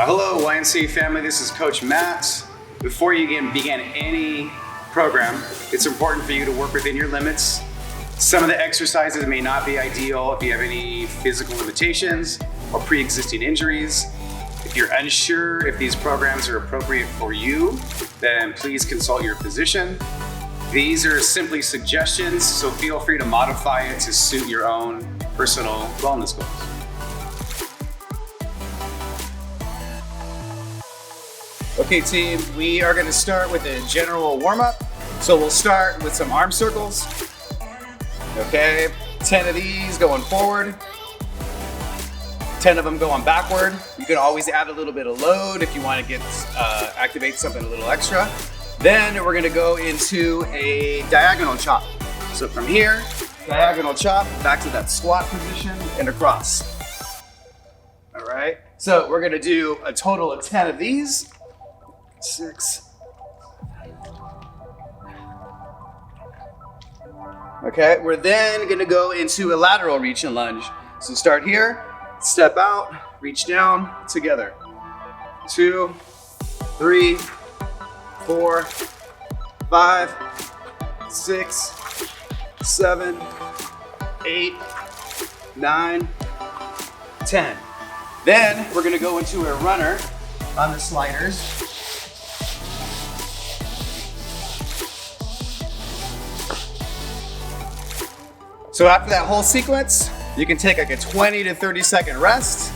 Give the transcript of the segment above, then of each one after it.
Hello YNC family, this is Coach Matt. Before you begin any program, it's important for you to work within your limits. Some of the exercises may not be ideal if you have any physical limitations or pre-existing injuries. If you're unsure if these programs are appropriate for you, then please consult your physician. These are simply suggestions, so feel free to modify it to suit your own personal wellness goals. Okay team, we are going to start with a general warm-up. So we'll start with some arm circles. Okay, 10 of these going forward, 10 of them going backward. You can always add a little bit of load if you want to activate something a little extra. Then we're going to go into a diagonal chop. So from here, diagonal chop, back to that squat position and across. All right, so we're going to do a total of 10 of these. 6. Okay, we're then gonna go into a lateral reach and lunge. So start here, step out, reach down, together. 2, 3, 4, 5, 6, 7, 8, 9, 10. Then we're gonna go into a runner on the sliders. So after that whole sequence, you can take like a 20 to 30 second rest,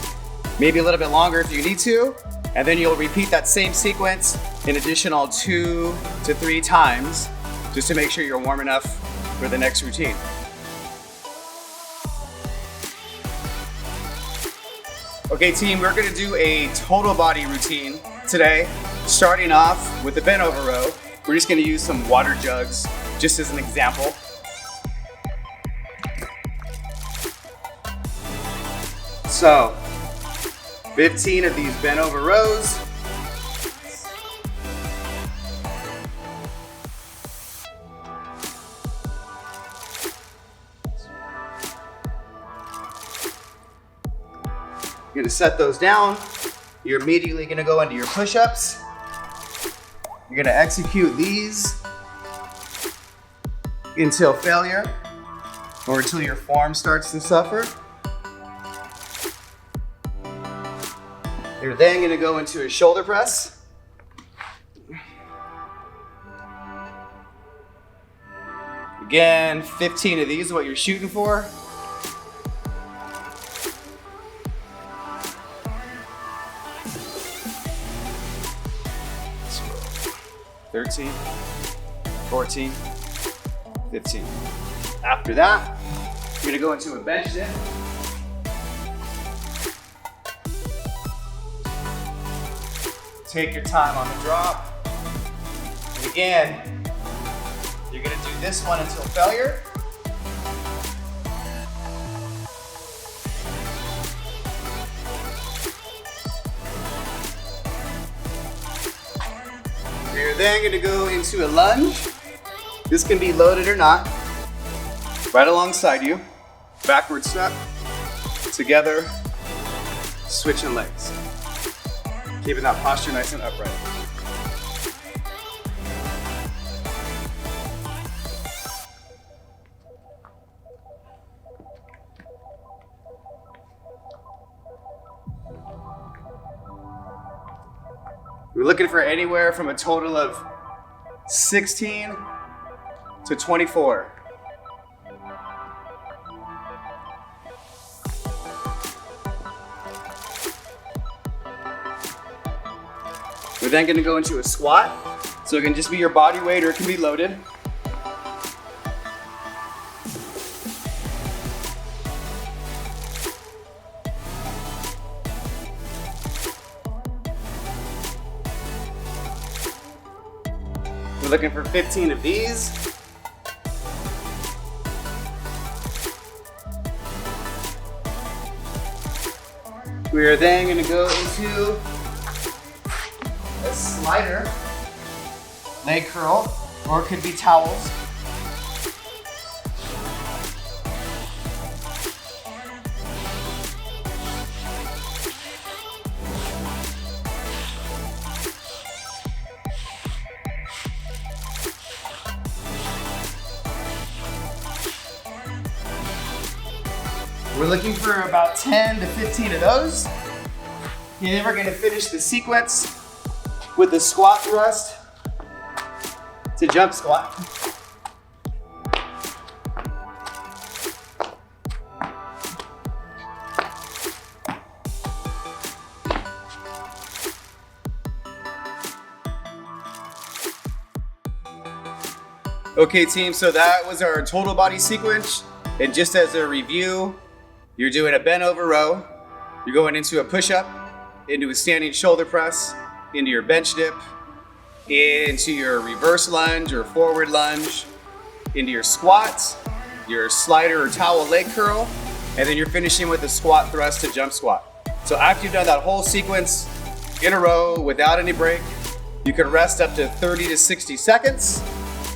maybe a little bit longer if you need to, and then you'll repeat that same sequence an additional 2 to 3 times just to make sure you're warm enough for the next routine. Okay team, we're gonna do a total body routine today, starting off with the bent over row. We're just gonna use some water jugs just as an example. So, 15 of these bent over rows. You're gonna set those down. You're immediately gonna go into your push-ups. You're gonna execute these until failure or until your form starts to suffer. You're then going to go into a shoulder press. Again, 15 of these is what you're shooting for. $13, $14, $15. After that, you're going to go into a bench dip. Take your time on the drop. And again, you're gonna do this one until failure. You're then gonna go into a lunge. This can be loaded or not. Right alongside you. Backward step. Together. Switching legs. Keeping that posture nice and upright. We're looking for anywhere from a total of 16 to 24. We're then going to go into a squat. So it can just be your body weight or it can be loaded. We're looking for 15 of these. We are then going to go into a slider, leg curl, or it could be towels. We're looking for about 10 to 15 of those. And then we're gonna finish the sequence with the squat thrust to jump squat. Okay team, so that was our total body sequence. And just as a review, you're doing a bent over row, you're going into a push-up, into a standing shoulder press, into your bench dip, into your reverse lunge or forward lunge, into your squats, your slider or towel leg curl, and then you're finishing with a squat thrust to jump squat. So after you've done that whole sequence in a row without any break, you can rest up to 30 to 60 seconds.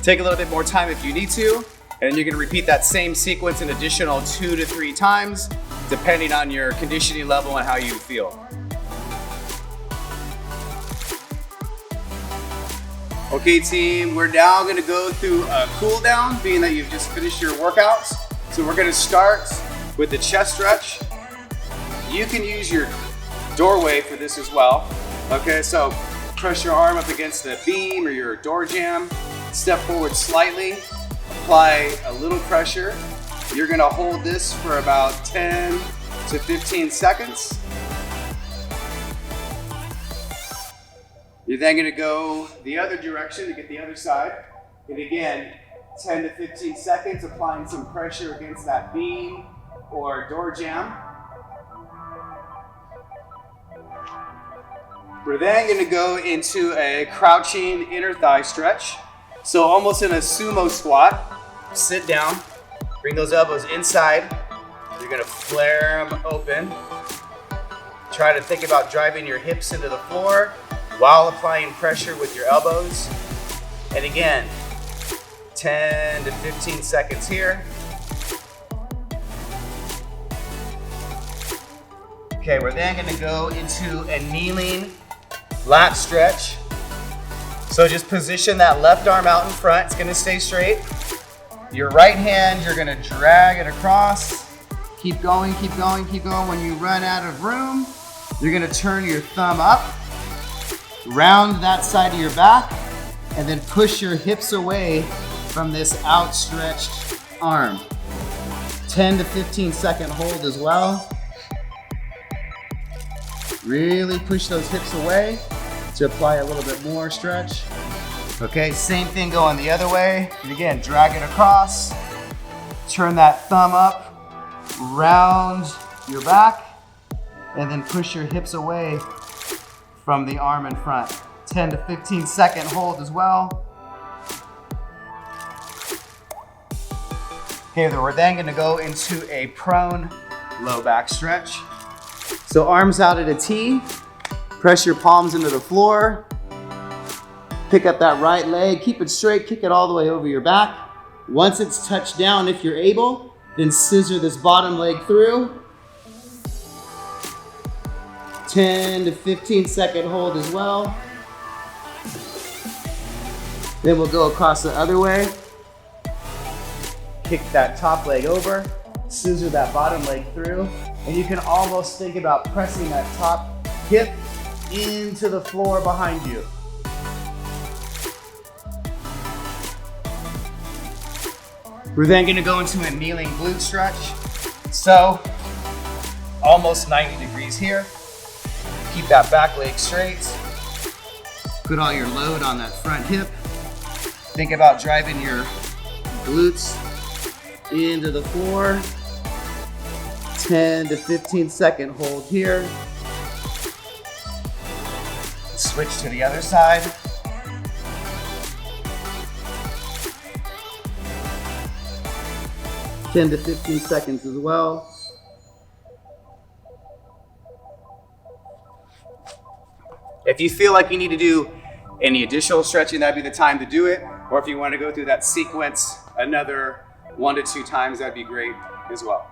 Take a little bit more time if you need to, and then you can repeat that same sequence an additional 2 to 3 times, depending on your conditioning level and how you feel. Okay team, we're now gonna go through a cool down, being that you've just finished your workouts. So we're gonna start with the chest stretch. You can use your doorway for this as well. Okay, so press your arm up against the beam or your door jamb. Step forward slightly, apply a little pressure. You're gonna hold this for about 10 to 15 seconds. You're then gonna go the other direction to get the other side. And again, 10 to 15 seconds, applying some pressure against that beam or door jamb. We're then gonna go into a crouching inner thigh stretch. So almost in a sumo squat, sit down, bring those elbows inside. You're gonna flare them open. Try to think about driving your hips into the floor while applying pressure with your elbows. And again, 10 to 15 seconds here. Okay, we're then gonna go into a kneeling lat stretch. So just position that left arm out in front. It's gonna stay straight. Your right hand, you're gonna drag it across. Keep going, keep going, keep going. When you run out of room, you're gonna turn your thumb up, round that side of your back, and then push your hips away from this outstretched arm. 10 to 15 second hold as well. Really push those hips away to apply a little bit more stretch. Okay, same thing going the other way. And again, drag it across, turn that thumb up, round your back, and then push your hips away from the arm in front. 10 to 15 second hold as well. Okay, we're then gonna go into a prone low back stretch. So arms out at a T, press your palms into the floor, pick up that right leg, keep it straight, kick it all the way over your back. Once it's touched down, if you're able, then scissor this bottom leg through. 10 to 15 second hold as well. Then we'll go across the other way. Kick that top leg over, scissor that bottom leg through, and you can almost think about pressing that top hip into the floor behind you. We're then gonna go into a kneeling glute stretch. So, almost 90 degrees here. Keep that back leg straight. Put all your load on that front hip. Think about driving your glutes into the floor. 10 to 15 second hold here. Switch to the other side. Ten to 15 seconds as well. If you feel like you need to do any additional stretching, that'd be the time to do it. Or if you want to go through that sequence another 1 to 2 times, that'd be great as well.